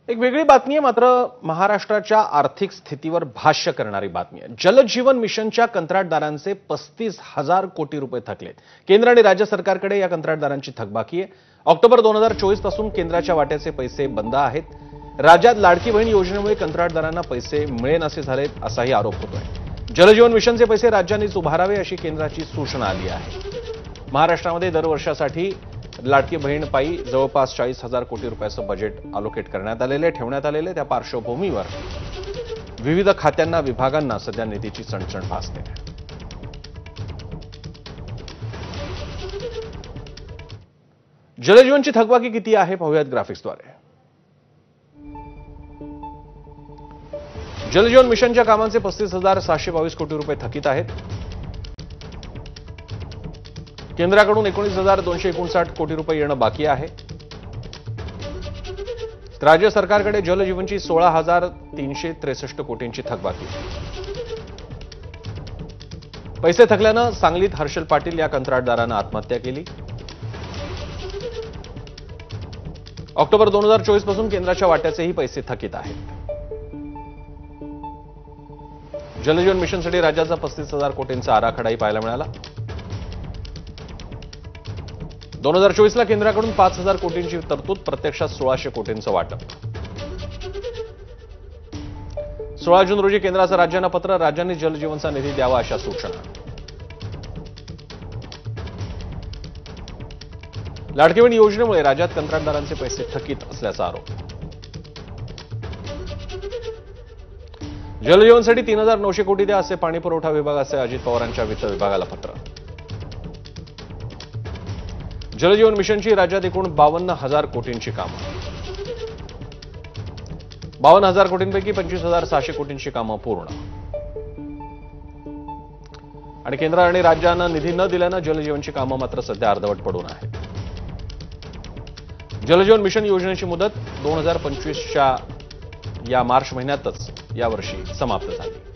एक वेगळी बातमी आहे, मात्र महाराष्ट्राच्या आर्थिक स्थितीवर भाष्य करणारी बातमी आहे। जलजीवन मिशनच्या कंत्राटदारांचे 35,000 कोटी रुपये थकलेत। केंद्र आणि राज्य सरकारकडे या कंत्राटदारांची थकबाकी आहे। ऑक्टोबर 2024 पासून केंद्राच्या वाट्याचे पैसे बंद आहेत। राज्यात लाडकी बहीण योजनेमुळे कंत्राटदारांना पैसे मिळेनासे झालेत असाही आरोप होतोय। जलजीवन मिशनचे पैसे राज्यांनीच उभारावे अशी केंद्राची सूचना आली आहे। महाराष्ट्रामध्ये दरवर्षासाठी लाडकी बहीण पायी जवळपास 40,000 कोटी रुपयाचं बजेट अलोकेट करण्यात आलेले ठेवण्यात आलेले। त्या पार्श्वभूमीवर विविध खात्यांना विभागांना सध्या निधीची चणचण भासते। जलजीवनची थकबाकी किती आहे पाहूयात ग्राफिक्सद्वारे। जलजीवन मिशनच्या कामांचे 35,722 कोटी रुपये थकीत आहेत। केंद्राकडून 19,259 कोटी रुपये येणं बाकी आहे। राज्य सरकारकडे जलजीवनची 16,363 कोटींची थकबाकी आहे। पैसे थकल्यानं सांगलीत हर्षल पाटील या कंत्राटदारानं आत्महत्या केली। ऑक्टोबर 2024 पासून केंद्राच्या वाट्याचेही पैसे थकीत आहेत। जलजीवन मिशनसाठी राज्याचा 35,000 कोटींचा आराखडाही पाहायला मिळाला। 2024 ला केंद्राकडून 5,000 कोटींची तरतूद, प्रत्यक्षात 1,600 कोटींचं वाटप। 16 जून रोजी केंद्राचं राज्यांना पत्र, राज्यांनी जलजीवनचा निधी द्यावा अशा सूचना। लाडकी बहीण योजनेमुळे राज्यात कंत्राटदारांचे पैसे थकीत असल्याचा आरोप। जलजीवनसाठी 3,900 कोटी द्या असे पाणी पुरवठा विभागाचे अजित पवारांच्या वित्त विभागाला पत्र। जलजीवन मिशनची राज्यात एकूण 52,000 कोटींची कामं। 52,000 कोटींपैकी 25,600 कोटींची कामं पूर्ण। आणि केंद्र आणि राज्यांना निधी न दिल्यानं जलजीवनची कामं मात्र सध्या अर्धवट पडून आहेत। जलजीवन मिशन योजनेची मुदत 2025च्या या मार्च महिन्यातच यावर्षी समाप्त झाली।